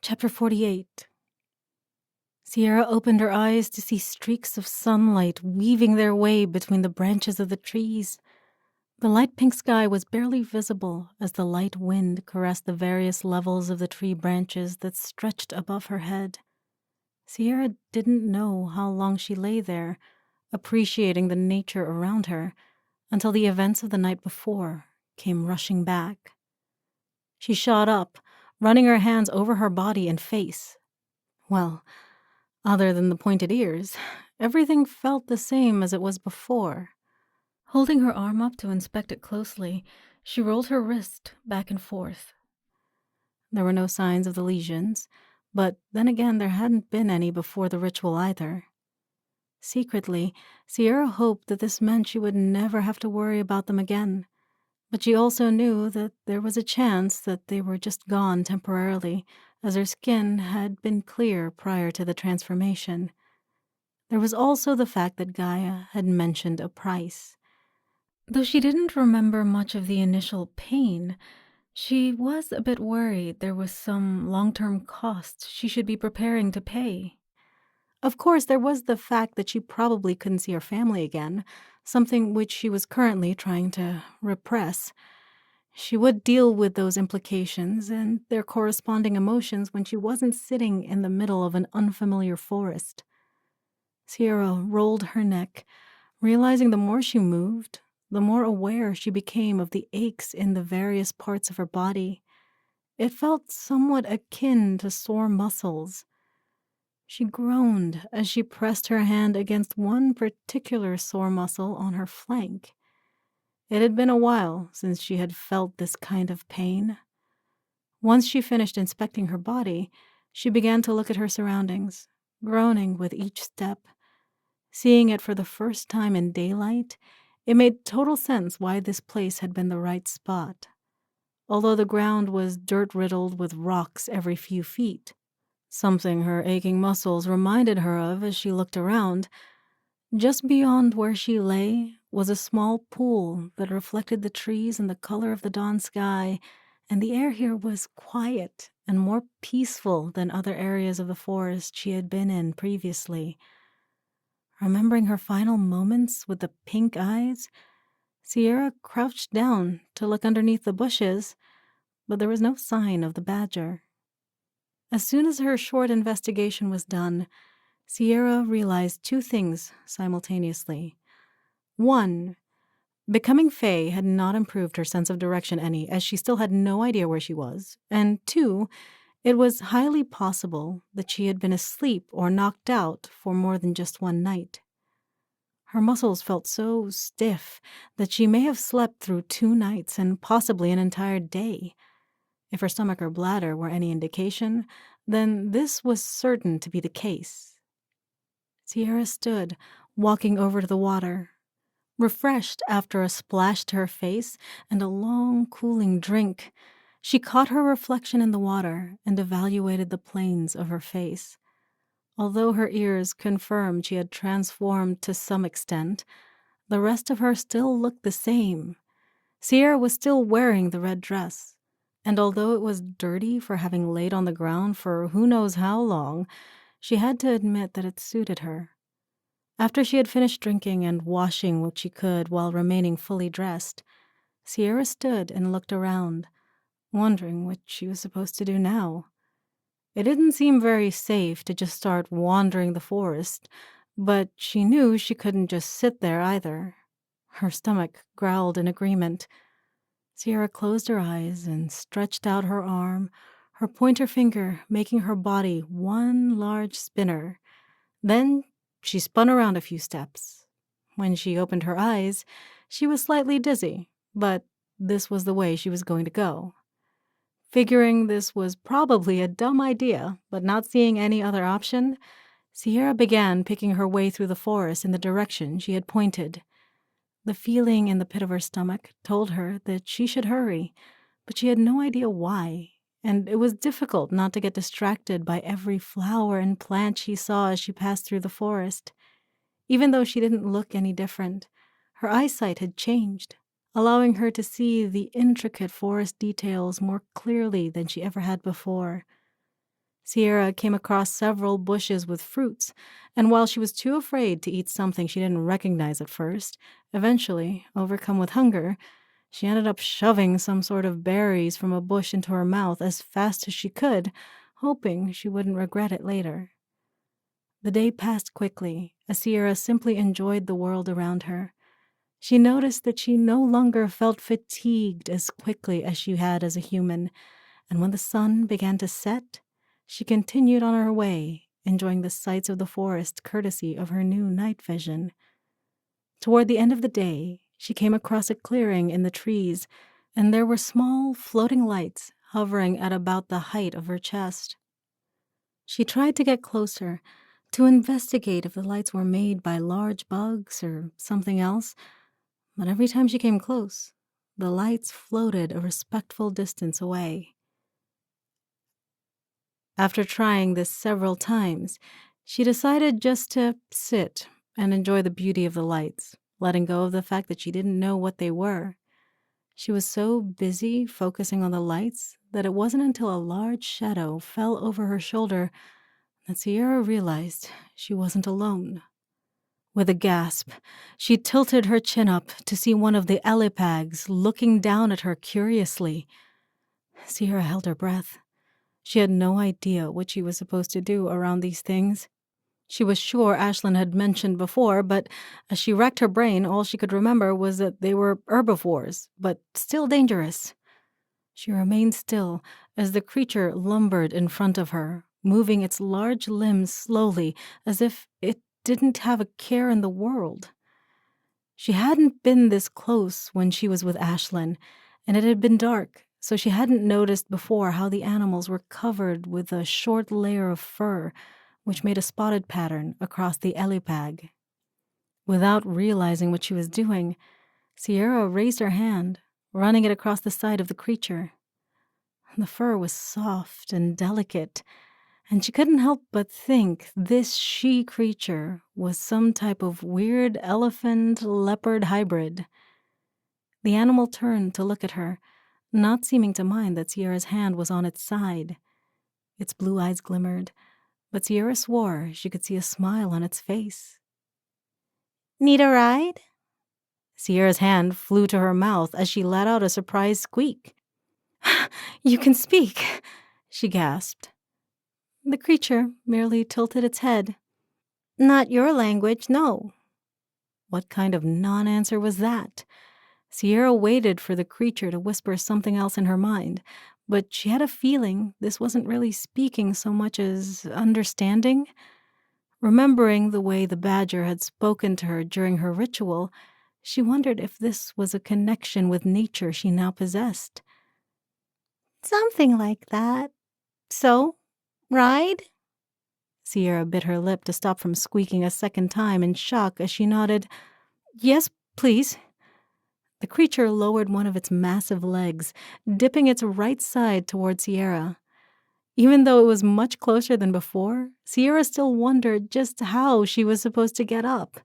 Chapter 48. Sierra opened her eyes to see streaks of sunlight weaving their way between the branches of the trees. The light pink sky was barely visible as the light wind caressed the various levels of the tree branches that stretched above her head. Sierra didn't know how long she lay there, appreciating the nature around her, until the events of the night before came rushing back. She shot up, running her hands over her body and face. Well, other than the pointed ears, everything felt the same as it was before. Holding her arm up to inspect it closely, she rolled her wrist back and forth. There were no signs of the lesions, but then again there hadn't been any before the ritual either. Secretly, Sierra hoped that this meant she would never have to worry about them again, but she also knew that there was a chance that they were just gone temporarily, as her skin had been clear prior to the transformation. There was also the fact that Gaia had mentioned a price. Though she didn't remember much of the initial pain, she was a bit worried there was some long-term cost she should be preparing to pay. Of course, there was the fact that she probably couldn't see her family again, something which she was currently trying to repress. She would deal with those implications and their corresponding emotions when she wasn't sitting in the middle of an unfamiliar forest. Sierra rolled her neck, realizing the more she moved, the more aware she became of the aches in the various parts of her body. It felt somewhat akin to sore muscles. She groaned as she pressed her hand against one particular sore muscle on her flank. It had been a while since she had felt this kind of pain. Once she finished inspecting her body, she began to look at her surroundings, groaning with each step. Seeing it for the first time in daylight, it made total sense why this place had been the right spot. Although the ground was dirt-riddled with rocks every few feet, something her aching muscles reminded her of as she looked around, just beyond where she lay was a small pool that reflected the trees and the color of the dawn sky, and the air here was quiet and more peaceful than other areas of the forest she had been in previously. Remembering her final moments with the pink eyes, Sierra crouched down to look underneath the bushes, but there was no sign of the badger. As soon as her short investigation was done, Sierra realized two things simultaneously. One, becoming Fae had not improved her sense of direction any, as she still had no idea where she was. And two, it was highly possible that she had been asleep or knocked out for more than just one night. Her muscles felt so stiff that she may have slept through 2 nights and possibly an entire day. If her stomach or bladder were any indication, then this was certain to be the case. Sierra stood, walking over to the water. Refreshed after a splash to her face and a long, cooling drink, she caught her reflection in the water and evaluated the planes of her face. Although her ears confirmed she had transformed to some extent, the rest of her still looked the same. Sierra was still wearing the red dress, and although it was dirty for having laid on the ground for who knows how long, she had to admit that it suited her. After she had finished drinking and washing what she could while remaining fully dressed, Sierra stood and looked around, wondering what she was supposed to do now. It didn't seem very safe to just start wandering the forest, but she knew she couldn't just sit there either. Her stomach growled in agreement. Sierra closed her eyes and stretched out her arm, her pointer finger making her body one large spinner. Then she spun around a few steps. When she opened her eyes, she was slightly dizzy, but this was the way she was going to go. Figuring this was probably a dumb idea, but not seeing any other option, Sierra began picking her way through the forest in the direction she had pointed. The feeling in the pit of her stomach told her that she should hurry, but she had no idea why, and it was difficult not to get distracted by every flower and plant she saw as she passed through the forest. Even though she didn't look any different, her eyesight had changed, allowing her to see the intricate forest details more clearly than she ever had before. Sierra came across several bushes with fruits, and while she was too afraid to eat something she didn't recognize at first, eventually, overcome with hunger, she ended up shoving some sort of berries from a bush into her mouth as fast as she could, hoping she wouldn't regret it later. The day passed quickly as Sierra simply enjoyed the world around her. She noticed that she no longer felt fatigued as quickly as she had as a human, and when the sun began to set, she continued on her way, enjoying the sights of the forest courtesy of her new night vision. Toward the end of the day, she came across a clearing in the trees, and there were small, floating lights hovering at about the height of her chest. She tried to get closer, to investigate if the lights were made by large bugs or something else, but every time she came close, the lights floated a respectful distance away. After trying this several times, she decided just to sit and enjoy the beauty of the lights, letting go of the fact that she didn't know what they were. She was so busy focusing on the lights that it wasn't until a large shadow fell over her shoulder that Sierra realized she wasn't alone. With a gasp, she tilted her chin up to see one of the elepags looking down at her curiously. Sierra held her breath. She had no idea what she was supposed to do around these things. She was sure Ashlyn had mentioned before, but as she racked her brain, all she could remember was that they were herbivores, but still dangerous. She remained still as the creature lumbered in front of her, moving its large limbs slowly as if it didn't have a care in the world. She hadn't been this close when she was with Ashlyn, and it had been dark, so she hadn't noticed before how the animals were covered with a short layer of fur, which made a spotted pattern across the elipag. Without realizing what she was doing, Sierra raised her hand, running it across the side of the creature. The fur was soft and delicate, and she couldn't help but think this she-creature was some type of weird elephant-leopard hybrid. The animal turned to look at her, not seeming to mind that Sierra's hand was on its side. Its blue eyes glimmered, but Sierra swore she could see a smile on its face. "Need a ride?" Sierra's hand flew to her mouth as she let out a surprised squeak. "You can speak," she gasped. The creature merely tilted its head. "Not your language, no." What kind of non-answer was that? Sierra waited for the creature to whisper something else in her mind, but she had a feeling this wasn't really speaking so much as understanding. Remembering the way the badger had spoken to her during her ritual, she wondered if this was a connection with nature she now possessed. "Something like that. So, ride?" Sierra bit her lip to stop from squeaking a second time in shock as she nodded. "Yes, please." The creature lowered one of its massive legs, dipping its right side toward Sierra. Even though it was much closer than before, Sierra still wondered just how she was supposed to get up.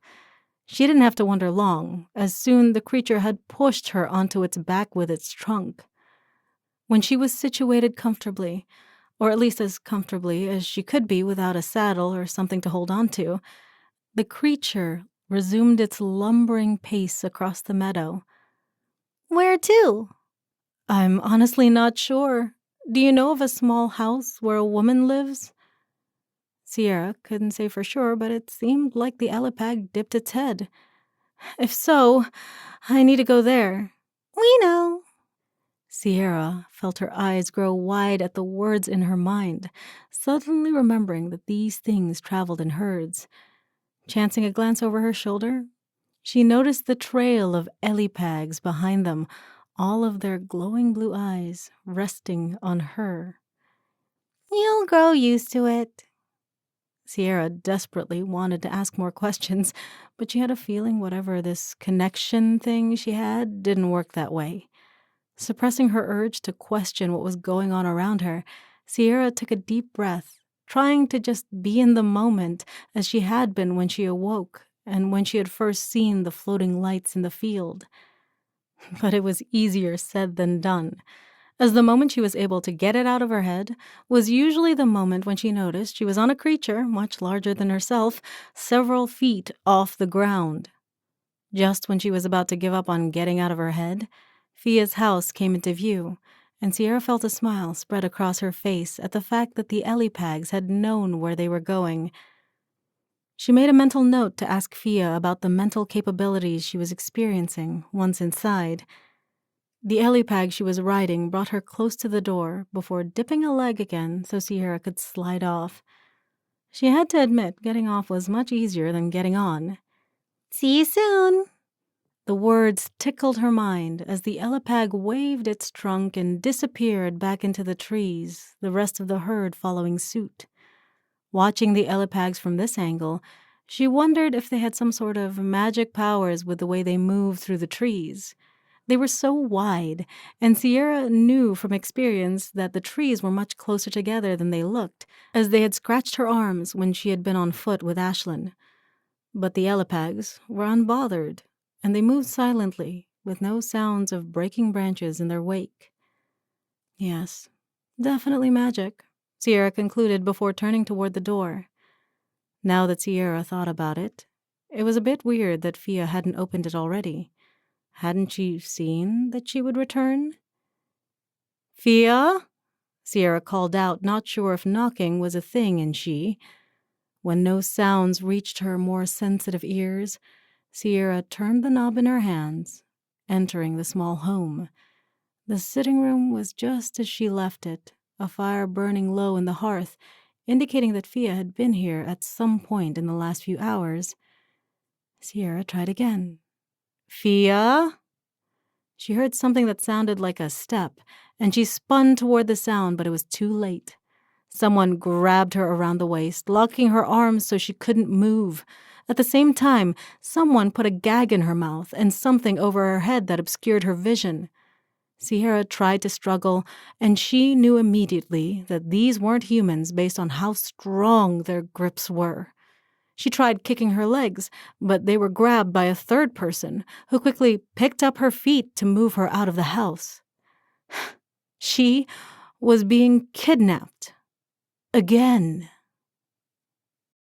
She didn't have to wonder long, as soon the creature had pushed her onto its back with its trunk. When she was situated comfortably, or at least as comfortably as she could be without a saddle or something to hold on to, the creature resumed its lumbering pace across the meadow. "Where to?" "I'm honestly not sure. Do you know of a small house where a woman lives?" Sierra couldn't say for sure, but it seemed like the elipag dipped its head. "If so, I need to go there." "We know." Sierra felt her eyes grow wide at the words in her mind, suddenly remembering that these things traveled in herds. Chancing a glance over her shoulder, she noticed the trail of elipags behind them, all of their glowing blue eyes resting on her. "You'll grow used to it." Sierra desperately wanted to ask more questions, but she had a feeling whatever this connection thing she had didn't work that way. Suppressing her urge to question what was going on around her, Sierra took a deep breath, trying to just be in the moment as she had been when she awoke and when she had first seen the floating lights in the field. But it was easier said than done. as the moment she was able to get it out of her head was usually the moment when she noticed she was on a creature much larger than herself, several feet off the ground. Just when she was about to give up on getting out of her head, Fia's house came into view, and Sierra felt a smile spread across her face at the fact that the Ellipags had known where they were going. She made a mental note to ask Fia about the mental capabilities she was experiencing once inside. The Ellipag she was riding brought her close to the door before dipping a leg again so Sierra could slide off. She had to admit getting off was much easier than getting on. "See you soon." The words tickled her mind as the Ellipag waved its trunk and disappeared back into the trees, the rest of the herd following suit. Watching the Ellipags from this angle, she wondered if they had some sort of magic powers with the way they moved through the trees. They were so wide, and Sierra knew from experience that the trees were much closer together than they looked, as they had scratched her arms when she had been on foot with Ashlyn. But the Ellipags were unbothered, and they moved silently, with no sounds of breaking branches in their wake. Yes, definitely magic, Sierra concluded before turning toward the door. Now that Sierra thought about it, it was a bit weird that Fia hadn't opened it already. Hadn't she seen that she would return? "Fia?" Sierra called out, not sure if knocking was a thing in she. When no sounds reached her more sensitive ears, Sierra turned the knob in her hands, entering the small home. The sitting room was just as she left it, a fire burning low in the hearth, indicating that Fia had been here at some point in the last few hours. Sierra tried again. "Fia?" She heard something that sounded like a step, and she spun toward the sound, but it was too late. Someone grabbed her around the waist, locking her arms so she couldn't move. At the same time, someone put a gag in her mouth and something over her head that obscured her vision. Sierra tried to struggle, and she knew immediately that these weren't humans based on how strong their grips were. She tried kicking her legs, but they were grabbed by a third person who quickly picked up her feet to move her out of the house. She was being kidnapped. Again.